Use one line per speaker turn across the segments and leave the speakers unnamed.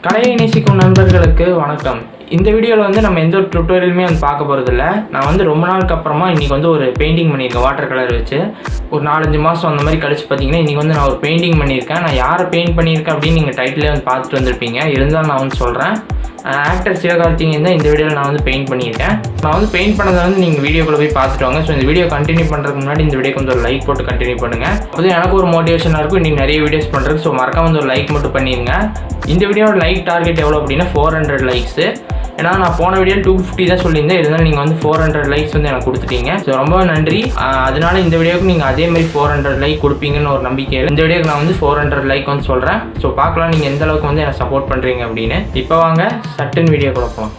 கலையை நேசிக்கும் நண்பர்களுக்கு வணக்கம். இந்த வீடியோவில் வந்து நம்ம எந்த ஒரு டுட்டோரியலுமே வந்து பார்க்க போகிறதில்ல. நான் வந்து ரொம்ப நாளுக்கு அப்புறமா இன்றைக்கி வந்து ஒரு பெயிண்டிங் பண்ணியிருக்கேன். வாட்டர் கலர் வச்சு ஒரு 4-5 மாதம் அந்த மாதிரி கழிச்சு பார்த்தீங்கன்னா இன்றைக்கி வந்து நான் ஒரு பெயிண்டிங் பண்ணியிருக்கேன். நான் யாரை பெயிண்ட் பண்ணியிருக்கேன் அப்படின்னு நீங்கள் டைட்டிலே வந்து பார்த்துட்டு வந்திருப்பீங்க. இருந்தாலும் நான் வந்து சொல்கிறேன், ஆக்டர் சிவகார்த்திகேயன் தான் இந்த வீடியோவில் நான் வந்து பெயிண்ட் பண்ணியிருக்கேன். நான் வந்து பெயிண்ட் பண்ணதை வந்து நீங்கள் வீடியோக்குள்ளே போய் பார்த்துட்டு வாங்க. ஸோ இந்த வீடியோ கண்டினியூ பண்ணுறதுக்கு முன்னாடி இந்த வீடியோக்கு வந்து ஒரு லைக் போட்டு கண்டினியூ பண்ணுங்கள். அது எனக்கு ஒரு மோட்டிவேஷனாக இருக்கும் இன்னைக்கு நிறைய வீடியோஸ் பண்ணுறது. ஸோ மறக்காம வந்து ஒரு லைக் மட்டும் பண்ணிடுங்க. இந்த வீடியோட லைக் டார்கெட் எவ்வளோ அப்படின்னா 400 லைக்ஸு. ஏன்னா நான் போன வீடியோ 250 தான் சொல்லியிருந்தேன். இருந்தாலும் நீங்கள் வந்து 400 லைக்ஸ் வந்து எனக்கு கொடுத்துட்டீங்க. ஸோ ரொம்ப நன்றி. அதனால இந்த வீடியோக்கு நீங்கள் அதே மாதிரி 400 லைக் கொடுப்பீங்கன்னு ஒரு நம்பிக்கை. இந்த வீடியோக்கு நான் வந்து 400 லைக் வந்து சொல்கிறேன். ஸோ பார்க்கலாம் நீங்கள் எந்த அளவுக்கு வந்து எனக்கு சப்போர்ட் பண்ணுறீங்க அப்படின்னு. இப்போ வாங்க சட்டுன்னு வீடியோ கொடுப்போம்.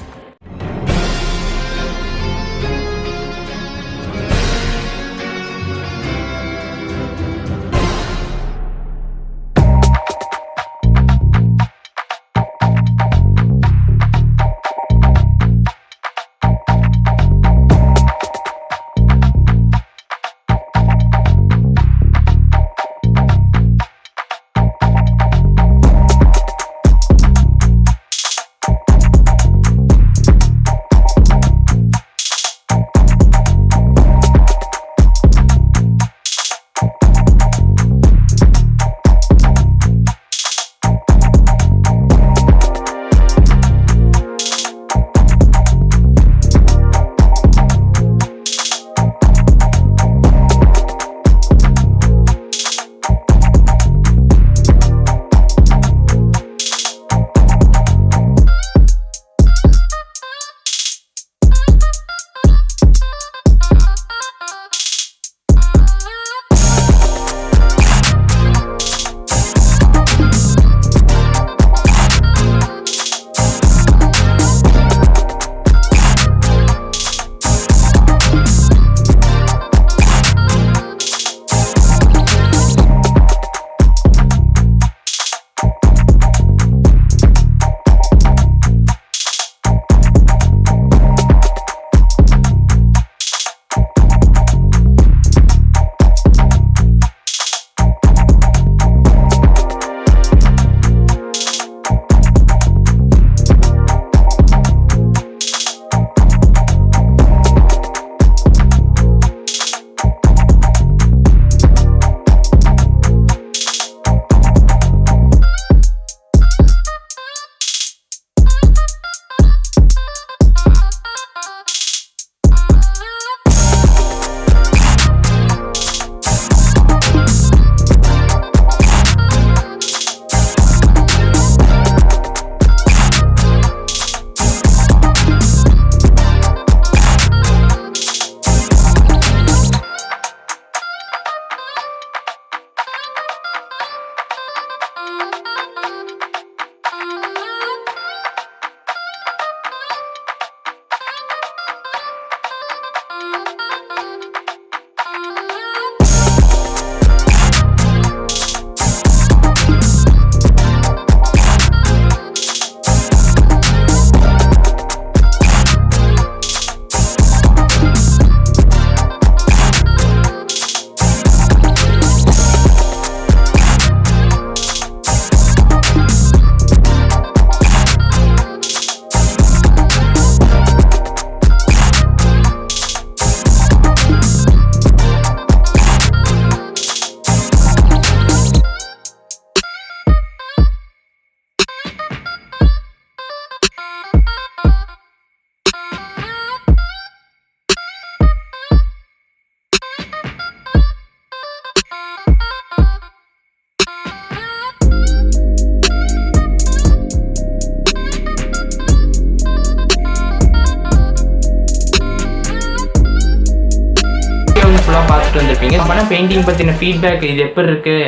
பார்த்துட்டு வந்திருப்பீங்க. ஆனால் பெயிண்டிங் பற்றின ஃபீட்பேக் இது எப்படி இருக்குது,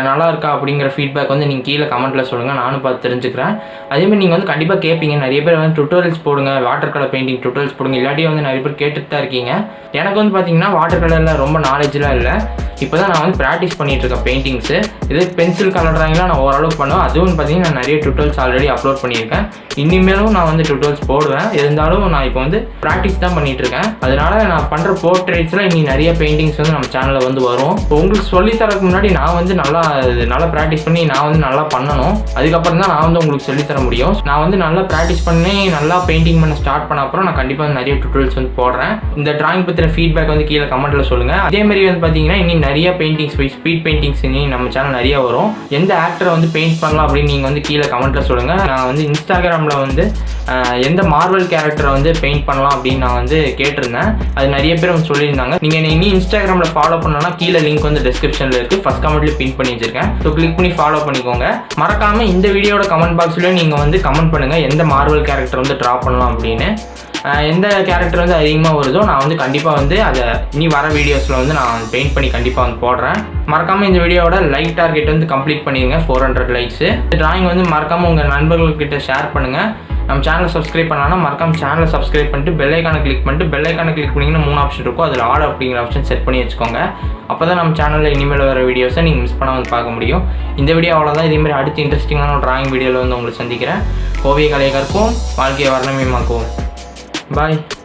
நல்லா இருக்கா அப்படிங்கிற ஃபீட்பேக் வந்து நீங்கள் கீழே கமெண்ட்டில் சொல்லுங்கள். நானும் பார்த்து தெரிஞ்சுக்கிறேன். அதேமாதிரி நீங்கள் வந்து கண்டிப்பாக கேட்பீங்க, நிறைய பேர் வந்து டுட்டோரியல்ஸ் போடுங்க, வாட்டர் கலர் பெயிண்டிங் டுட்டோரியல்ஸ் போடுங்க, இல்லாட்டியும் வந்து நிறைய பேர் கேட்டுட்டு தான் இருக்கீங்க. எனக்கு வந்து பார்த்தீங்கன்னா வாட்டர் கலரில் ரொம்ப நாலேஜ்லாம் இல்லை. இப்போ தான் நான் வந்து ப்ராக்டிஸ் பண்ணிகிட்ருக்கேன் பெயிண்டிங்ஸு. இது பென்சில் கலர் ட்ராயிங்லாம் நான் ஓரளவுக்கு பண்ணுவேன். அதுவும் பார்த்தீங்கன்னா நான் நிறைய டுட்டோரியல்ஸ் ஆல்ரெடி அப்லோட் பண்ணியிருக்கேன். இனிமேலும் நான் வந்து டுட்டோரியல்ஸ் போடுவேன். இருந்தாலும் நான் இப்போ வந்து ப்ராக்டிஸ் தான் பண்ணிகிட்ருக்கேன். அதனால் நான் பண்ணுற போர்ட்ரேட்ஸில் இன்னி நிறைய பெயிண்டிங்ஸ் வந்து நம்ம சேனலில் வந்து வரும். உங்களுக்கு சொல்லித்தரதுக்கு முன்னாடி நான் வந்து நல்லா நல்லா ப்ராக்டிஸ் பண்ணி நான் வந்து நல்லா பண்ணணும். அதுக்கப்புறம் தான் நான் வந்து உங்களுக்கு சொல்லித்தர முடியும். நான் வந்து நல்லா ப்ராக்டிஸ் பண்ணி நல்லா பெயிண்டிங் பண்ண ஸ்டார்ட் பண்ண அப்புறம் நான் கண்டிப்பாக நிறைய டுட்டோரியல்ஸ் வந்து போடுறேன். இந்த டிராயிங் பற்றின ஃபீட்பேக் வந்து கீழே கமெண்ட்டில் சொல்லுங்கள். அதே மாதிரி வந்து பார்த்தீங்கன்னா இன்னும் நிறைய பெயிண்டிங்ஸ் ஸ்பீட் பெயிண்டிங்ஸ் நம்ம சேனல் நிறைய வரும். எந்த ஆக்டரை வந்து பெயிண்ட் பண்ணலாம் அப்படின்னு நீங்கள் வந்து கீழே கமெண்ட்டில் சொல்லுங்கள். நான் வந்து இன்ஸ்டாகிராமில் வந்து எந்த மார்வல் கேரக்டரை வந்து பெயிண்ட் பண்ணலாம் அப்படின்னு நான் வந்து கேட்டிருந்தேன். அது நிறைய பேர் வந்து சொல்லியிருந்தாங்க. நீங்கள் இனி இன்ஸ்டாகிராமில் ஃபாலோ பண்ணோன்னா கீழே லிங்க் வந்து டிஸ்கிரிப்ஷனில் இருக்குது. ஃபஸ்ட் கமெண்ட்லேயே பின் பண்ணி வச்சிருக்கேன். ஸோ கிளிக் பண்ணி ஃபாலோ பண்ணிக்கோங்க. மறக்காமல் இந்த வீடியோட கமெண்ட் பாக்ஸ்லேயும் நீங்கள் வந்து கமெண்ட் பண்ணுங்கள் எந்த மார்வல் கேரக்டர் வந்து ட்ரா பண்ணலாம் அப்படின்னு. எந்த கேரக்டர் வந்து அதிகமாக வருதோ நான் வந்து கண்டிப்பாக வந்து அதை இனி வர வீடியோஸில் வந்து நான் பெயிண்ட் பண்ணி கண்டிப்பாக வந்து போடுறேன். மறக்காமல் இந்த வீடியோவோட லைக் டார்கெட் வந்து கம்ப்ளீட் பண்ணிடுங்க. 400 லைக்ஸு. இந்த டிராயிங் வந்து மறக்காமல் உங்கள் நண்பர்கள்கிட்ட ஷேர் பண்ணுங்கள். நம்ம சேனலை சப்ஸ்கிரைப் பண்ணாலும் மறக்காமல் சேனலை சப்ஸ்கிரைப் பண்ணிட்டு பெல் ஐக்கானை கிளிக் பண்ணிங்கன்னா 3 ஆப்ஷன் இருக்கும். அதில் ஆல் அப்படிங்கிற ஆப்ஷன் செட் பண்ணி வச்சுக்கோங்க. அப்போ தான் நம்ம சேனலில் இனிமேல் வர வீடியோஸை நீங்கள் மிஸ் பண்ணாமல் பார்க்க முடியும். இந்த வீடியோ அவ்வளோதான். இதேமாதிரி அடுத்து இன்ட்ரெஸ்டிங்கான ஒரு டிராயிங் வீடியோவில் வந்து உங்களை சந்திக்கிறேன். ஓவிய கலையை கற்போம், வாழ்க்கையை வர்ணமயமாக்குவோம். Bye.